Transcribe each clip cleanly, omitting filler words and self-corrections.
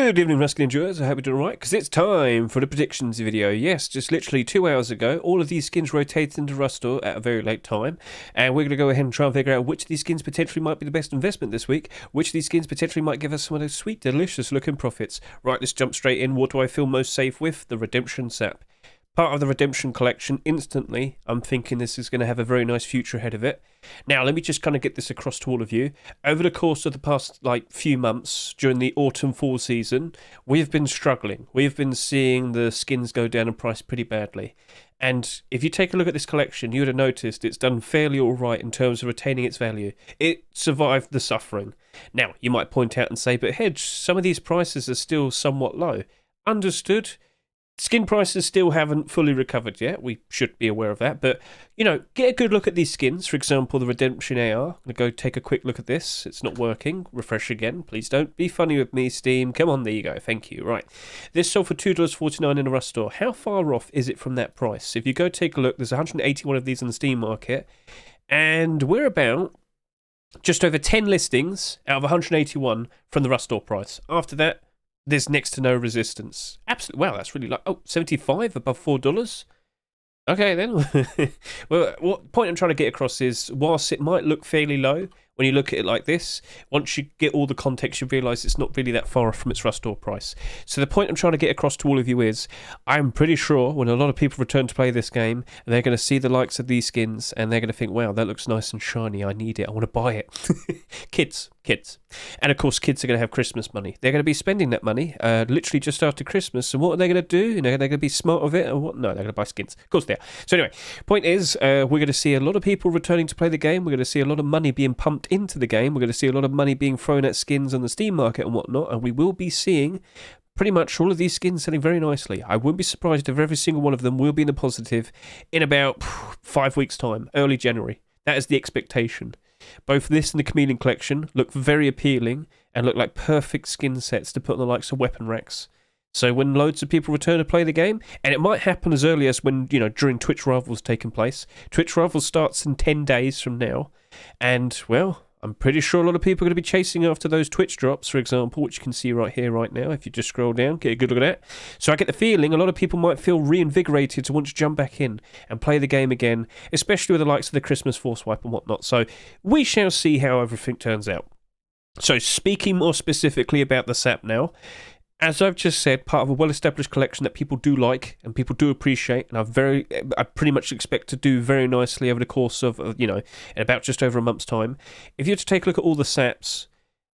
Good evening, wrestling enjoyers. I hope you're doing alright, because it's time for the predictions video. Yes, just literally 2 hours ago, all of these skins rotated into Rustore at a very late time, and we're going to go ahead and try and figure out which of these skins potentially might be the best investment this week, which of these skins potentially might give us some of those sweet, delicious looking profits. Right, let's jump straight in. What do I feel most safe with? The Redemption Sap. Part of the Redemption collection, instantly, I'm thinking this is going to have a very nice future ahead of it. Now, let me just kind of get this across to all of you. Over the course of the past, few months, during the autumn-fall season, we've been struggling. We've been seeing the skins go down in price pretty badly. And if you take a look at this collection, you would have noticed it's done fairly all right in terms of retaining its value. It survived the suffering. Now, you might point out and say, but Hedge, some of these prices are still somewhat low. Understood. Skin prices still haven't fully recovered yet. We should be aware of that. But, get a good look at these skins. For example, the Redemption AR. I'm going to go take a quick look at this. It's not working. Refresh again. Please don't be funny with me, Steam. Come on, there you go. Thank you. Right. This sold for $2.49 in a Rustore. How far off is it from that price? If you go take a look, there's 181 of these on the Steam market. And we're about just over 10 listings out of 181 from the Rustore price. After that, there's next to no resistance. Absolutely. Wow, that's really 75 above $4. Okay, then. Well, what point I'm trying to get across is, whilst it might look fairly low, when you look at it like this, once you get all the context, you realise it's not really that far off from its Rustore price. So the point I'm trying to get across to all of you is, I'm pretty sure when a lot of people return to play this game, they're going to see the likes of these skins, and they're going to think, wow, that looks nice and shiny, I need it, I want to buy it. Kids. And of course, kids are going to have Christmas money. They're going to be spending that money literally just after Christmas. And what are they going to do? They're going to be smart with it? Or what? No, they're going to buy skins. Of course they are. So anyway, point is, we're going to see a lot of people returning to play the game. We're going to see a lot of money being pumped into the game. We're going to see a lot of money being thrown at skins on the Steam market and whatnot. And we will be seeing pretty much all of these skins selling very nicely. I wouldn't be surprised if every single one of them will be in the positive in about 5 weeks' time, early January. That is the expectation. Both this and the Chameleon Collection look very appealing and look like perfect skin sets to put on the likes of weapon racks. So when loads of people return to play the game, and it might happen as early as when, during Twitch Rivals taking place. Twitch Rivals starts in 10 days from now. And, well, I'm pretty sure a lot of people are going to be chasing after those Twitch drops, for example, which you can see right here, right now. If you just scroll down, get a good look at that. So I get the feeling a lot of people might feel reinvigorated to want to jump back in and play the game again, especially with the likes of the Christmas Force Wipe and whatnot. So we shall see how everything turns out. So speaking more specifically about the SAP now, as I've just said, part of a well-established collection that people do like and people do appreciate, and I pretty much expect to do very nicely over the course of, in about just over a month's time. If you were to take a look at all the SAPs,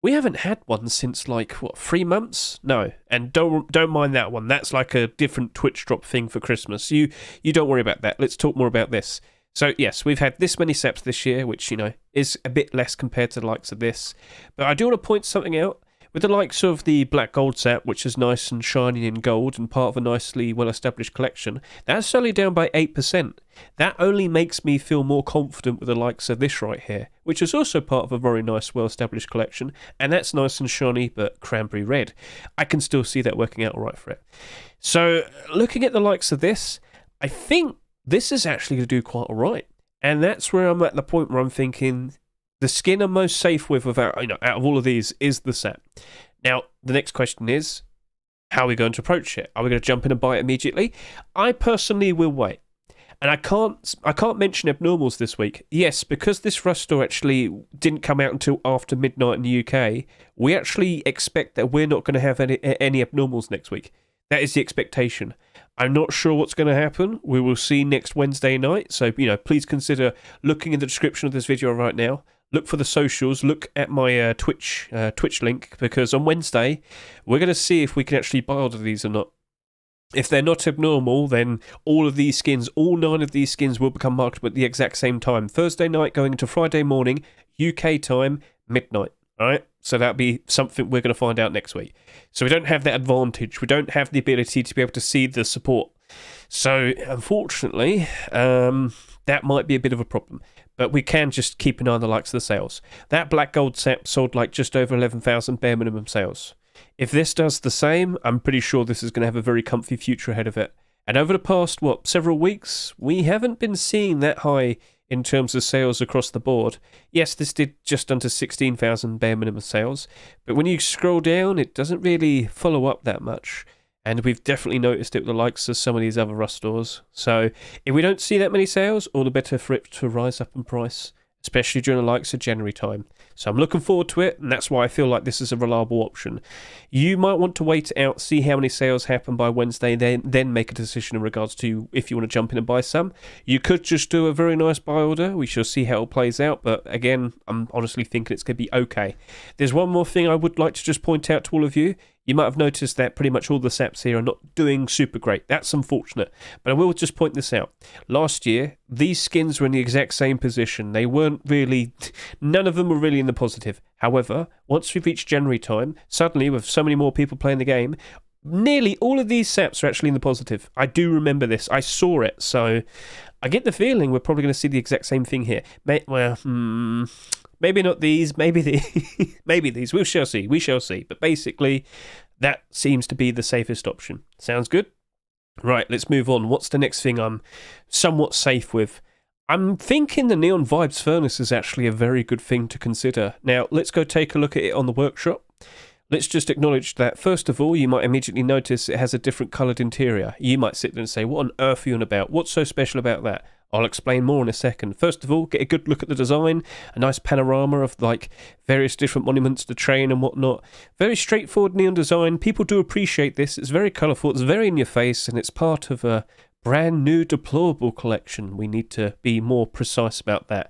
we haven't had one since 3 months? No, and don't mind that one. That's like a different Twitch drop thing for Christmas. You don't worry about that. Let's talk more about this. So yes, we've had this many SAPs this year, which is a bit less compared to the likes of this. But I do want to point something out. With the likes of the Black Gold Sap, which is nice and shiny in gold and part of a nicely well-established collection, that's only down by 8%. That only makes me feel more confident with the likes of this right here, which is also part of a very nice, well-established collection, and that's nice and shiny, but cranberry red. I can still see that working out all right for it. So, looking at the likes of this, I think this is actually going to do quite all right. And that's where I'm at the point where I'm thinking, the skin I'm most safe with out of all of these is the SAP. Now, the next question is, how are we going to approach it? Are we going to jump in and buy it immediately? I personally will wait. And I can't mention abnormals this week. Yes, because this Rustore actually didn't come out until after midnight in the UK, we actually expect that we're not going to have any abnormals next week. That is the expectation. I'm not sure what's going to happen. We will see next Wednesday night. So, please consider looking in the description of this video right now. Look for the socials, look at my Twitch link, because on Wednesday, we're going to see if we can actually buy all of these or not. If they're not abnormal, then all 9 of these skins will become marketable at the exact same time. Thursday night going into Friday morning, UK time, midnight. All right? So that'll be something we're going to find out next week. So we don't have that advantage. We don't have the ability to be able to see the support. So, unfortunately, that might be a bit of a problem. But we can just keep an eye on the likes of the sales. That Black Gold Sap sold just over 11,000 bare minimum sales. If this does the same, I'm pretty sure this is going to have a very comfy future ahead of it. And over the past, several weeks, we haven't been seeing that high in terms of sales across the board. Yes, this did just under 16,000 bare minimum sales, but when you scroll down, it doesn't really follow up that much. And we've definitely noticed it with the likes of some of these other Rust stores. So if we don't see that many sales, all the better for it to rise up in price, especially during the likes of January time. So I'm looking forward to it, and that's why I feel like this is a reliable option. You might want to wait out, see how many sales happen by Wednesday, then make a decision in regards to if you want to jump in and buy some. You could just do a very nice buy order. We shall see how it plays out, but again, I'm honestly thinking it's going to be okay. There's one more thing I would like to just point out to all of you. You might have noticed that pretty much all the SAPs here are not doing super great. That's unfortunate. But I will just point this out. Last year, these skins were in the exact same position. They weren't really... None of them were really in the positive. However, once we've reached January time, suddenly, with so many more people playing the game, nearly all of these SAPs are actually in the positive. I do remember this. I saw it. So I get the feeling we're probably going to see the exact same thing here. Maybe not these, maybe these, maybe these. We shall see, But basically, that seems to be the safest option. Sounds good? Right, let's move on. What's the next thing I'm somewhat safe with? I'm thinking the Neon Vibes furnace is actually a very good thing to consider. Now, let's go take a look at it on the workshop. Let's just acknowledge that, first of all, you might immediately notice it has a different coloured interior. You might sit there and say, what on earth are you on about? What's so special about that? I'll explain more in a second. First of all, get a good look at the design, a nice panorama of like various different monuments, the train and whatnot. Very straightforward neon design. People do appreciate this. It's very colourful, it's very in your face, and it's part of a brand new deplorable collection. We need to be more precise about that.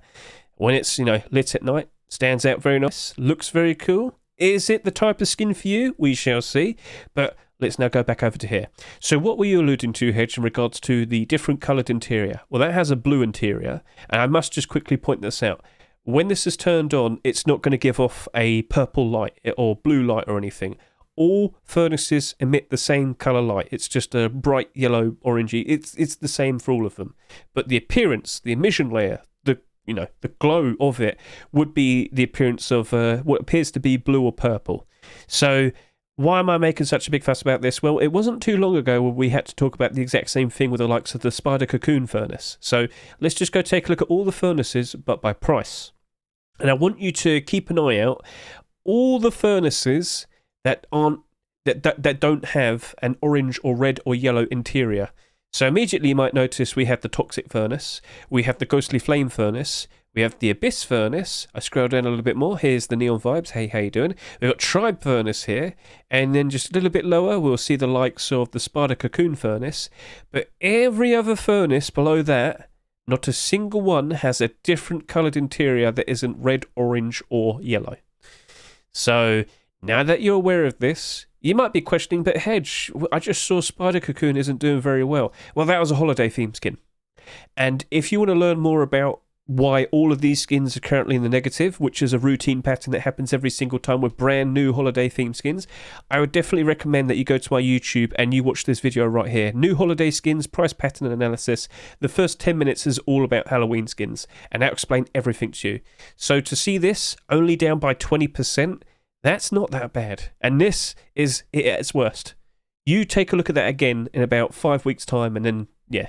When it's, lit at night, stands out very nice, looks very cool. Is it the type of skin for you? We shall see. But let's now go back over to here. So what were you alluding to, Hedge, in regards to the different coloured interior? Well, that has a blue interior, and I must just quickly point this out. When this is turned on, it's not going to give off a purple light or blue light or anything. All furnaces emit the same colour light. It's just a bright yellow, orangey. It's the same for all of them. But the appearance, the emission layer, the glow of it would be the appearance of what appears to be blue or purple. So why am I making such a big fuss about this? Well, it wasn't too long ago when we had to talk about the exact same thing with the likes of the Spider Cocoon furnace. So let's just go take a look at all the furnaces, but by price. And I want you to keep an eye out. All the furnaces that don't have an orange or red or yellow interior. So immediately you might notice we have the Toxic Furnace, we have the Ghostly Flame Furnace, we have the Abyss Furnace. I scroll down a little bit more. Here's the Neon Vibes. Hey, how you doing? We've got Tribe Furnace here. And then just a little bit lower, we'll see the likes of the Spider Cocoon Furnace. But every other furnace below that, not a single one has a different coloured interior that isn't red, orange, or yellow. So now that you're aware of this, you might be questioning, but Hedge, I just saw Spider Cocoon isn't doing very well. Well, that was a holiday theme skin. And if you want to learn more about why all of these skins are currently in the negative, which is a routine pattern that happens every single time with brand new holiday theme skins, I would definitely recommend that you go to my YouTube and you watch this video right here. New holiday skins, price pattern analysis. The first 10 minutes is all about Halloween skins, and that'll explain everything to you. So to see this only down by 20%, that's not that bad. And this is at its worst. You take a look at that again in about 5 weeks' time, and then, yeah.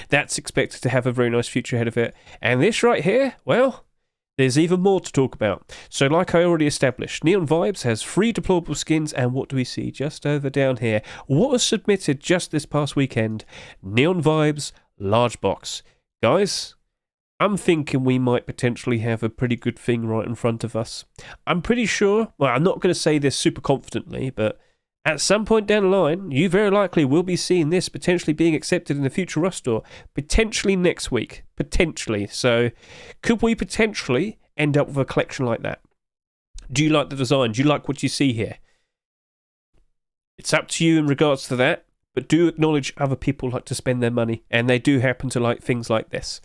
That's expected to have a very nice future ahead of it. And this right here, well, there's even more to talk about. So like I already established, Neon Vibes has 3 deplorable skins, and what do we see just over down here? What was submitted just this past weekend? Neon Vibes large box. Guys, I'm thinking we might potentially have a pretty good thing right in front of us. I'm pretty sure, well, I'm not going to say this super confidently, but at some point down the line, you very likely will be seeing this potentially being accepted in the future Rust store. Potentially next week. Potentially. So, could we potentially end up with a collection like that? Do you like the design? Do you like what you see here? It's up to you in regards to that, but do acknowledge other people like to spend their money, and they do happen to like things like this.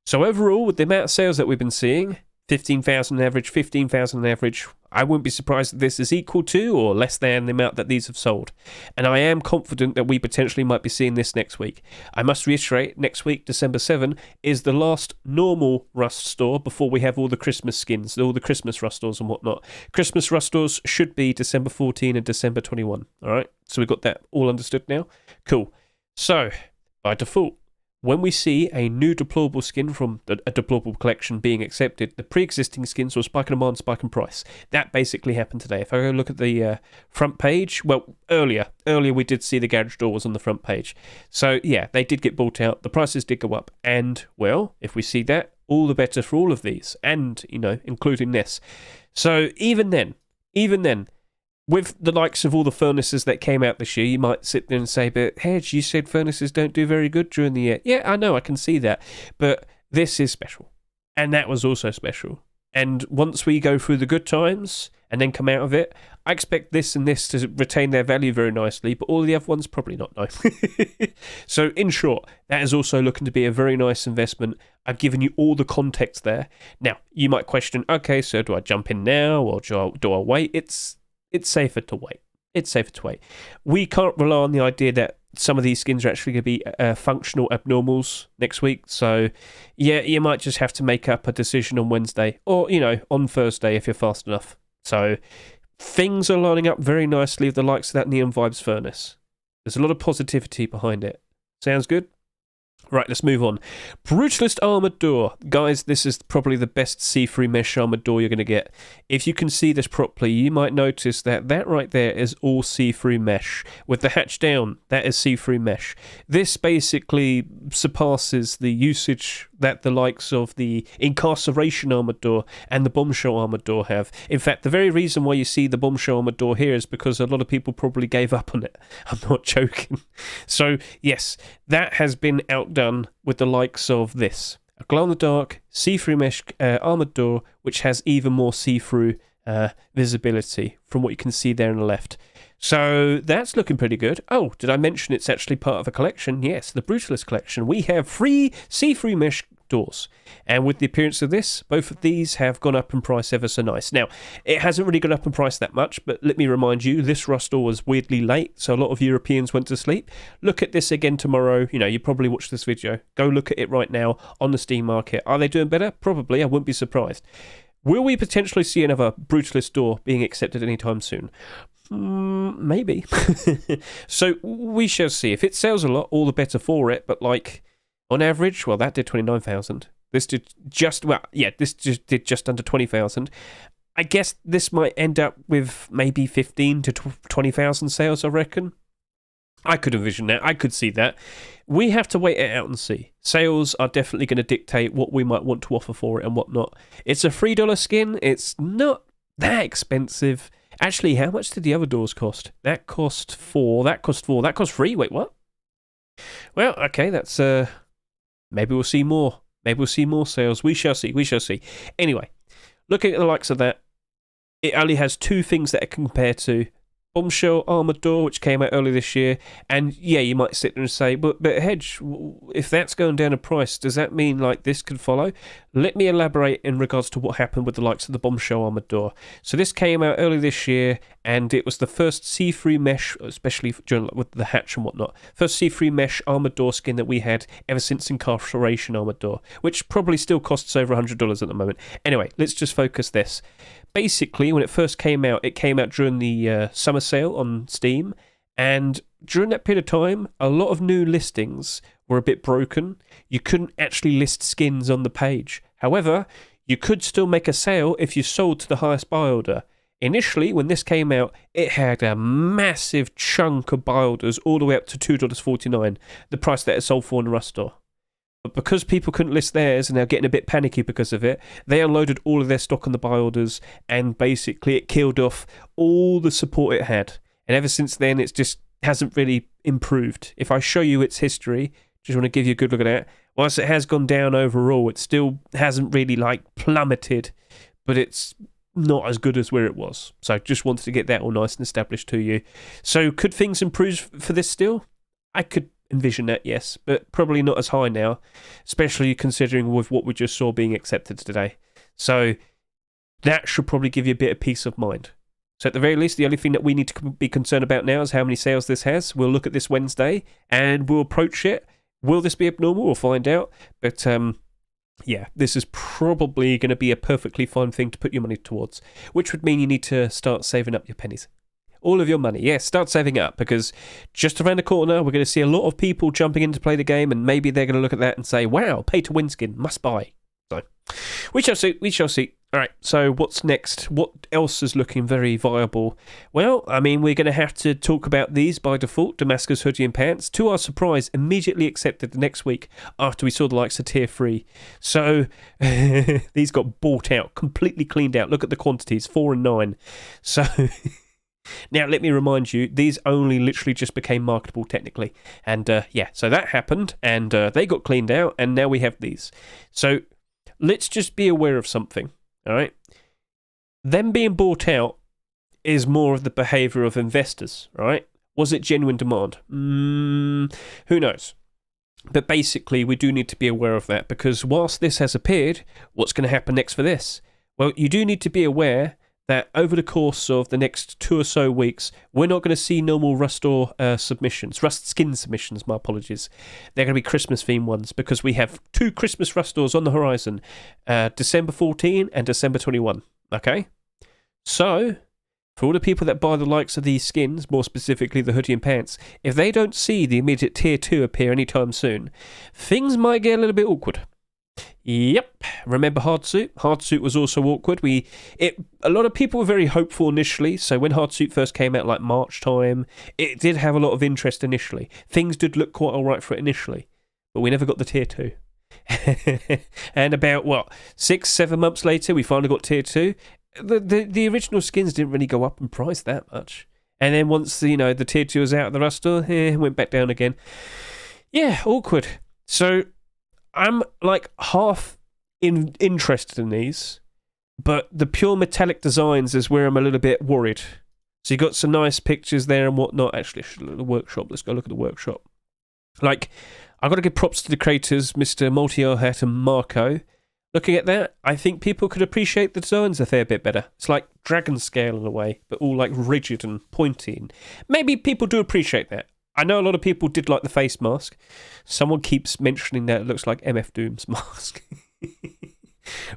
So overall, with the amount of sales that we've been seeing, 15,000 on average, 15,000 on average, I wouldn't be surprised if this is equal to or less than the amount that these have sold. And I am confident that we potentially might be seeing this next week. I must reiterate, next week, December 7, is the last normal Rust store before we have all the Christmas skins, all the Christmas Rust stores and whatnot. Christmas Rust stores should be December 14 and December 21. All right, so we've got that all understood now. Cool. So, by default, when we see a new deployable skin from a deployable collection being accepted, the pre-existing skins will spike in demand, spike in price. That basically happened today. If I go look at the front page, well, earlier we did see the garage door was on the front page. So yeah, they did get bought out. The prices did go up. And, well, if we see that, all the better for all of these. And, including this. So even then, with the likes of all the furnaces that came out this year, you might sit there and say, but Hedge, you said furnaces don't do very good during the year. Yeah, I know, I can see that. But this is special. And that was also special. And once we go through the good times and then come out of it, I expect this and this to retain their value very nicely, but all the other ones probably not, no. So in short, that is also looking to be a very nice investment. I've given you all the context there. Now, you might question, okay, so do I jump in now or do I wait? It's safer to wait. It's safer to wait. We can't rely on the idea that some of these skins are actually going to be functional abnormals next week. So, yeah, you might just have to make up a decision on Wednesday or, on Thursday if you're fast enough. So, things are lining up very nicely with the likes of that Neon Vibes furnace. There's a lot of positivity behind it. Sounds good? Right, let's move on. Brutalist Armoured Door. Guys, this is probably the best see-through mesh armoured door you're going to get. If you can see this properly, you might notice that right there is all see-through mesh. With the hatch down, that is see-through mesh. This basically surpasses the usage that the likes of the Incarceration Armoured Door and the Bombshell Armoured Door have. In fact, the very reason why you see the Bombshell Armoured Door here is because a lot of people probably gave up on it. I'm not joking. So, yes, that has been outdone with the likes of this. A glow-in-the-dark, see-through mesh armoured door, which has even more see-through visibility from what you can see there on the left. So that's looking pretty good. Oh, did I mention it's actually part of a collection? Yes, the Brutalist collection. We have 3 see-through mesh doors. And with the appearance of this, both of these have gone up in price ever so nice. Now, it hasn't really gone up in price that much, but let me remind you, this Rust door was weirdly late, so a lot of Europeans went to sleep. Look at this again tomorrow. You probably watched this video. Go look at it right now on the Steam market. Are they doing better? Probably. I wouldn't be surprised. Will we potentially see another Brutalist door being accepted anytime soon? Maybe. So we shall see. If it sells a lot, all the better for it. But on average, well, that did 29,000. This did did just under 20,000. I guess this might end up with maybe 15 to 20,000 sales, I reckon. I could envision that. I could see that. We have to wait it out and see. Sales are definitely going to dictate what we might want to offer for it and whatnot. It's a $3 skin. It's not that expensive. Actually, how much did the other doors cost? That cost 4. That cost 4. That cost 3. Wait, what? Well, okay, that's... maybe we'll see more. Maybe we'll see more sales. We shall see. We shall see. Anyway, looking at the likes of that, it only has 2 things that it can compare to. Bombshell Armoured Door, which came out earlier this year. And yeah, you might sit there and say, but Hedge, if that's going down in price, does that mean this could follow? Let me elaborate in regards to what happened with the likes of the Bombshell Armoured Door. So this came out earlier this year, and it was the first see-through mesh, especially with the hatch and whatnot, first see-through mesh armoured door skin that we had ever since Incarceration Armoured Door, which probably still costs over $100 at the moment. Anyway, let's just focus this. Basically, when it first came out during the summer sale on Steam, and during that period of time, a lot of new listings were a bit broken. You couldn't actually list skins on the page. However, you could still make a sale if you sold to the highest buy order. Initially, when this came out, it had a massive chunk of buy orders all the way up to $2.49, the price that it sold for in the Rust store. But because people couldn't list theirs and they're getting a bit panicky because of it, they unloaded all of their stock on the buy orders, and basically it killed off all the support it had. And ever since then, it just hasn't really improved. If I show you its history, just want to give you a good look at it. Whilst it has gone down overall, it still hasn't really plummeted, but it's not as good as where it was. So just wanted to get that all nice and established to you. So could things improve for this still? I could envision that, yes, but probably not as high now, especially considering with what we just saw being accepted today. So that should probably give you a bit of peace of mind. So at the very least, the only thing that we need to be concerned about now is how many sales this has. We'll look at this Wednesday and we'll approach it. Will this be abnormal? We'll find out. But yeah, this is probably going to be a perfectly fine thing to put your money towards, which would mean you need to start saving up your pennies. All of your money. Yes, start saving up, because just around the corner, we're going to see a lot of people jumping in to play the game, and maybe they're going to look at that and say, wow, pay to win skin, must buy. So, we shall see. We shall see. All right, so what's next? What else is looking very viable? Well, I mean, we're going to have to talk about these by default. Damascus hoodie and pants, to our surprise, immediately accepted the next week after we saw the likes of Tier 3. So, these got bought out, completely cleaned out. Look at the quantities, 4 and 9. So, now let me remind you, these only literally just became marketable technically. And yeah, so that happened, and they got cleaned out, and now we have these. So, let's just be aware of something. All right, them being bought out is more of the behaviour of investors, right? Was it genuine demand? Who knows? But basically, we do need to be aware of that, because whilst this has appeared, what's going to happen next for this? Well, you do need to be aware that over the course of the next 2 or so weeks, we're not going to see normal Rust skin submissions, my apologies. They're going to be Christmas-themed ones, because we have 2 Christmas Rust stores on the horizon, December 14 and December 21, okay? So, for all the people that buy the likes of these skins, more specifically the hoodie and pants, if they don't see the immediate Tier 2 appear anytime soon, things might get a little bit awkward. Yep, remember Hardsuit? Hardsuit was also awkward. A lot of people were very hopeful initially, so when Hardsuit first came out, like March time, it did have a lot of interest initially. Things did look quite alright for it initially, but we never got the Tier 2. And about, 6-7 months later, we finally got Tier 2. The original skins didn't really go up in price that much. And then once, the Tier 2 was out of the Rust store, went back down again. Yeah, awkward. So I'm like half interested in these, but the pure metallic designs is where I'm a little bit worried. So you got some nice pictures there and whatnot. Actually, the workshop. Let's go look at the workshop. Like, I got to give props to the creators, Mr. Multi-Hat and Marco. Looking at that, I think people could appreciate the designs a fair bit better. It's like dragon scale in a way, but all like rigid and pointy. And maybe people do appreciate that. I know a lot of people did like the face mask. Someone keeps mentioning that it looks like MF Doom's mask.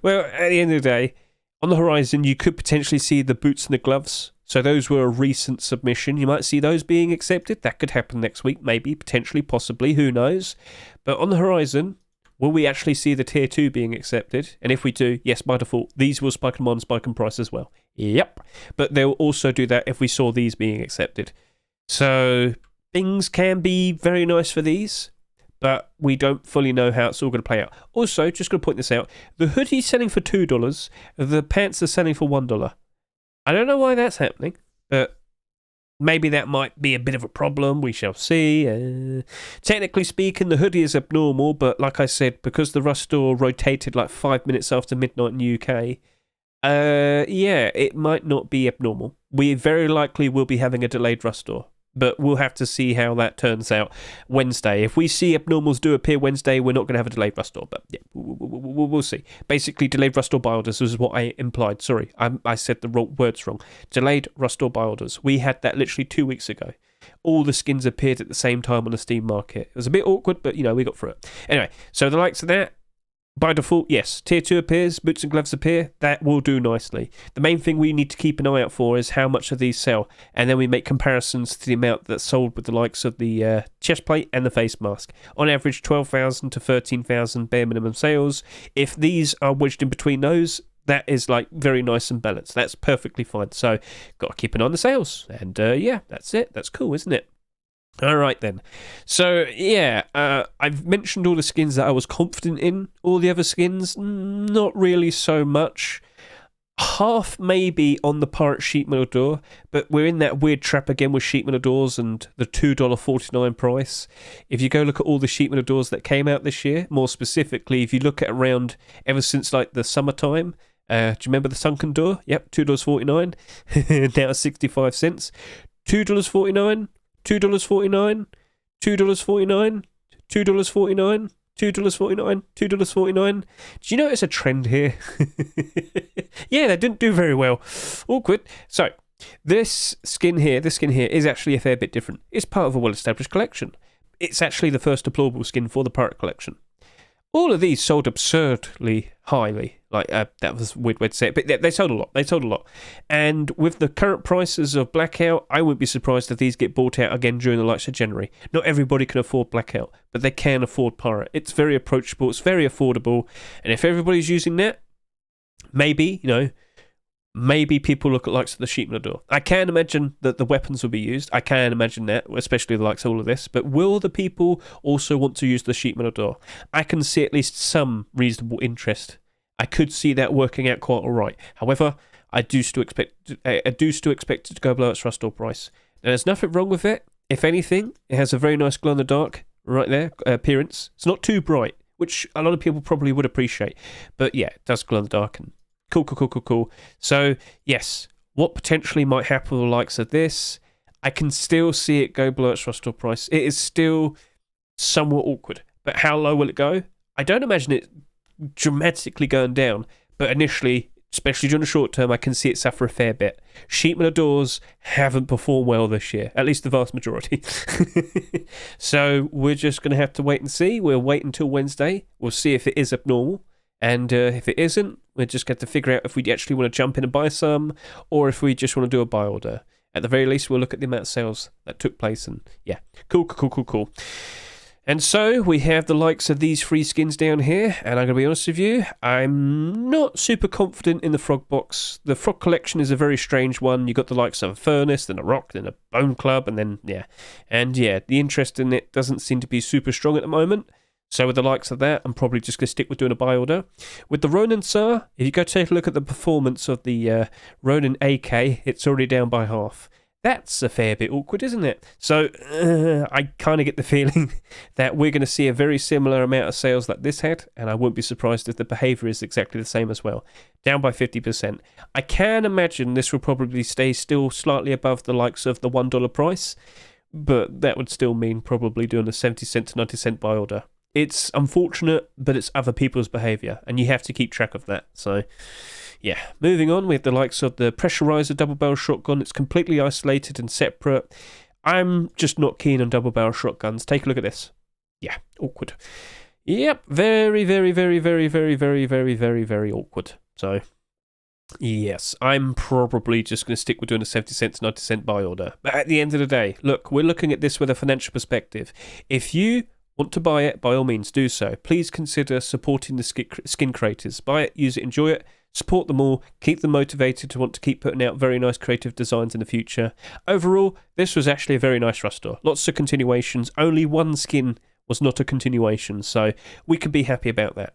Well, at the end of the day, on the horizon, you could potentially see the boots and the gloves. So those were a recent submission. You might see those being accepted. That could happen next week, maybe, potentially, possibly, who knows. But on the horizon, will we actually see the Tier 2 being accepted? And if we do, yes, by default, these will spike in 1, spike in price as well. Yep. But they'll also do that if we saw these being accepted. So things can be very nice for these, but we don't fully know how it's all going to play out. Also, just going to point this out, the hoodie's selling for $2, the pants are selling for $1. I don't know why that's happening, but maybe that might be a bit of a problem. We shall see. Technically speaking, the hoodie is abnormal, but like I said, because the Rust store rotated like 5 minutes after midnight in the UK, yeah, it might not be abnormal. We very likely will be having a delayed Rust store, but we'll have to see how that turns out Wednesday. If we see abnormals do appear Wednesday, we're not going to have a delayed Rust store, but yeah, we'll see. Basically, delayed Rust store buy orders is what I implied. Sorry, I said the words wrong. Delayed Rust store buy orders. We had that literally 2 weeks ago. All the skins appeared at the same time on the Steam market. It was a bit awkward, but, we got through it. Anyway, so the likes of that, by default, yes, Tier 2 appears, boots and gloves appear, that will do nicely. The main thing we need to keep an eye out for is how much of these sell, and then we make comparisons to the amount that's sold with the likes of the chest plate and the face mask. On average, 12,000 to 13,000 bare minimum sales. If these are wedged in between those, that is like very nice and balanced. That's perfectly fine. So, got to keep an eye on the sales. And yeah, that's it. That's cool, isn't it? All right then. So yeah, I've mentioned all the skins that I was confident in. All the other skins, not really so much. Half maybe on the Pirate Sheet Metal Door, but we're in that weird trap again with Sheet Metal Doors and the $2.49 price. If you go look at all the Sheet Metal Doors that came out this year, more specifically, if you look at around ever since like the summertime, do you remember the Sunken Door? Yep, $2.49, now 65 cents. $2.49. $2.49, $2.49, $2.49, $2.49, $2.49. Do you notice a trend here? Yeah, they didn't do very well. Awkward. So, this skin here is actually a fair bit different. It's part of a well-established collection. It's actually the first deployable skin for the Pirate Collection. All of these sold absurdly highly. Like, that was a weird way to say it, but they sold a lot. They sold a lot. And with the current prices of Blackout, I wouldn't be surprised if these get bought out again during the likes of January. Not everybody can afford Blackout, but they can afford Pirate. It's very approachable. It's very affordable. And if everybody's using that, maybe, maybe people look at likes of the Sheepman Door. I can imagine that the weapons will be used. I can imagine that, especially the likes of all of this. But will the people also want to use the Sheepman Door? I can see at least some reasonable interest. I could see that working out quite all right. However, I do still expect it to go below its Rust Door price. Now, there's nothing wrong with it. If anything, it has a very nice glow in the dark right there appearance. It's not too bright, which a lot of people probably would appreciate. But yeah, it does glow in the dark and cool. So yes, what potentially might happen with the likes of this? I can still see it go below its Rust Door price. It is still somewhat awkward. But how low will it go? I don't imagine it dramatically going down, but initially, especially during the short term, I can see it suffer a fair bit. Sheepman Doors haven't performed well this year, at least the vast majority. So we're just going to have to wait and see. We'll wait until Wednesday. We'll see if it is abnormal, and if it isn't, we're just going to figure out if we actually want to jump in and buy some, or if we just want to do a buy order. At the very least, we'll look at the amount of sales that took place, and yeah, cool. And so we have the likes of these free skins down here, and I'm going to be honest with you, I'm not super confident in the Frog box. The Frog collection is a very strange one. You got the likes of a Furnace, then a Rock, then a Bone Club, and then, yeah. And yeah, the interest in it doesn't seem to be super strong at the moment. So with the likes of that, I'm probably just going to stick with doing a buy order. With the Ronin Sir, if you go take a look at the performance of the Ronin AK, it's already down by half. That's a fair bit awkward, isn't it? So I kind of get the feeling that we're going to see a very similar amount of sales that this had, and I wouldn't be surprised if the behaviour is exactly the same as well. Down by 50%. I can imagine this will probably stay still slightly above the likes of the $1 price, but that would still mean probably doing a 70 cent to 90 cent buy order. It's unfortunate, but it's other people's behaviour, and you have to keep track of that. So, yeah. Moving on, we have the likes of the Pressurizer double barrel shotgun. It's completely isolated and separate. I'm just not keen on double barrel shotguns. Take a look at this. Yeah, awkward. Yep, very awkward. So, yes, I'm probably just going to stick with doing a 70 cent to 90 cent buy order. But at the end of the day, look, we're looking at this with a financial perspective. If you want to buy it, by all means do so. Please consider supporting the skin creators. Buy it, use it, enjoy it, support them all, keep them motivated to want to keep putting out very nice creative designs in the future. Overall, this was actually a very nice Rust Door. Lots of continuations. Only one skin was not a continuation, so we can be happy about that.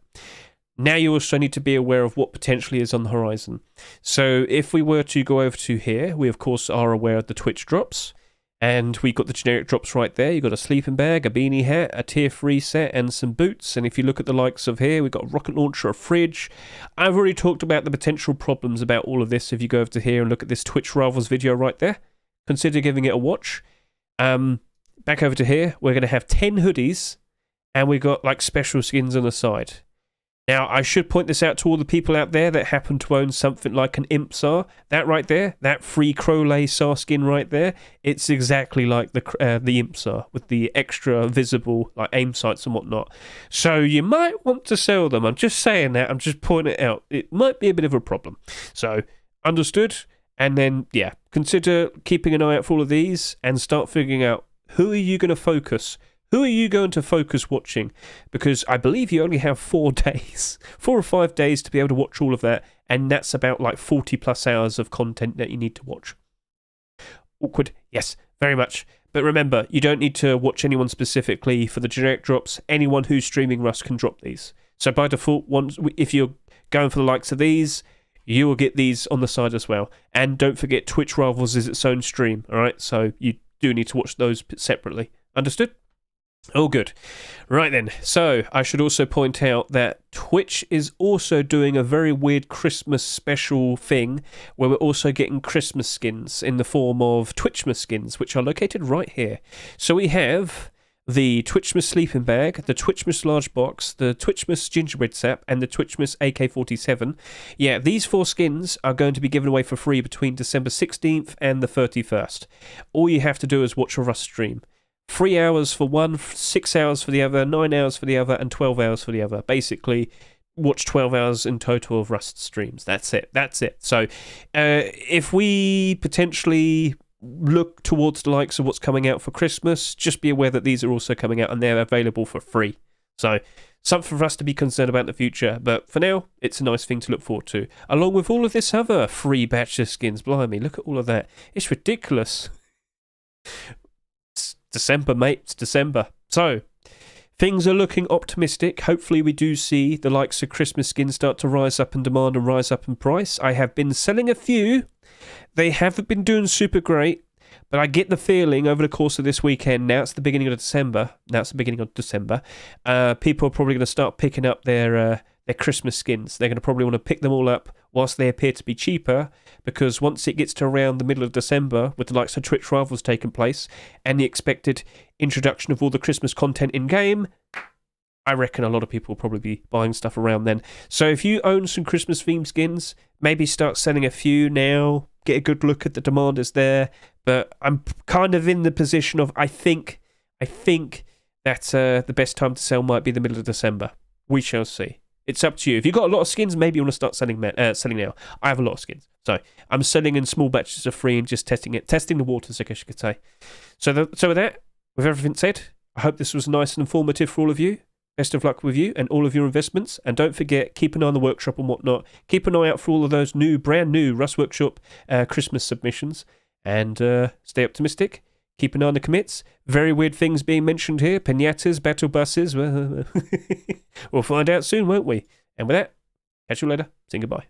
Now you also need to be aware of what potentially is on the horizon. So if we were to go over to here, we of course are aware of the Twitch drops. And we got the generic drops right there. You got a sleeping bag, a beanie hat, a tier 3 set, and some boots. And if you look at the likes of here, we've got a rocket launcher, a fridge. I've already talked about the potential problems about all of this. If you go over to here and look at this Twitch Rivals video right there, consider giving it a watch. Back over to here, we're going to have 10 hoodies, and we've got like special skins on the side. Now, I should point this out to all the people out there that happen to own something like an Imp SAR. That right there, that free Crowley SAR skin right there, it's exactly like the Imp SAR with the extra visible like aim sights and whatnot. So you might want to sell them. I'm just saying that. I'm just pointing it out. It might be a bit of a problem. So, understood. And then, yeah, consider keeping an eye out for all of these and start figuring out who are you going to focus. Who are you going to focus watching? Because I believe you only have 4 days, 4 or 5 days to be able to watch all of that, and that's about like 40 plus hours of content that you need to watch. Awkward, yes, very much. But remember, you don't need to watch anyone specifically for the generic drops. Anyone who's streaming Rust can drop these. So by default, if you're going for the likes of these, you will get these on the side as well. And don't forget, Twitch Rivals is its own stream, alright? So you do need to watch those separately. Understood? Oh, good. Right then, so I should also point out that Twitch is also doing a very weird Christmas special thing where we're also getting Christmas skins in the form of Twitchmas skins, which are located right here. So we have the Twitchmas sleeping bag, the Twitchmas large box, the Twitchmas gingerbread sap, and the Twitchmas AK-47. Yeah, these 4 skins are going to be given away for free between December 16th and the 31st. All you have to do is watch a Rust stream. 3 hours for one, 6 hours for the other, 9 hours for the other, and 12 hours for the other. Basically, watch 12 hours in total of Rust streams. That's it. So if we potentially look towards the likes of what's coming out for Christmas, just be aware that these are also coming out and they're available for free. So something for us to be concerned about in the future. But for now, it's a nice thing to look forward to. Along with all of this other free batch of skins. Blimey, look at all of that. It's ridiculous. It's December, mate. It's December. So things are looking optimistic. Hopefully we do see the likes of Christmas skins start to rise up in demand and rise up in price. I have been selling a few. They haven't been doing super great, but I get the feeling over the course of this weekend, now it's the beginning of December, people are probably going to start picking up their Christmas skins. They're going to probably want to pick them all up whilst they appear to be cheaper, because once it gets to around the middle of December, with the likes of Twitch Rivals taking place, and the expected introduction of all the Christmas content in-game, I reckon a lot of people will probably be buying stuff around then. So if you own some Christmas-themed skins, maybe start selling a few now, get a good look at the demand is there. But I'm kind of in the position of I think that the best time to sell might be the middle of December. We shall see. It's up to you. If you've got a lot of skins, maybe you want to start selling now. I have a lot of skins. So I'm selling in small batches of free and just testing the waters, I guess you could say. So with that, with everything said, I hope this was nice and informative for all of you. Best of luck with you and all of your investments. And don't forget, keep an eye on the workshop and whatnot. Keep an eye out for all of those brand new Rust Workshop Christmas submissions. And stay optimistic. Keep an eye on the commits. Very weird things being mentioned here. Pinatas, battle buses. We'll find out soon, won't we? And with that, catch you later. Say goodbye.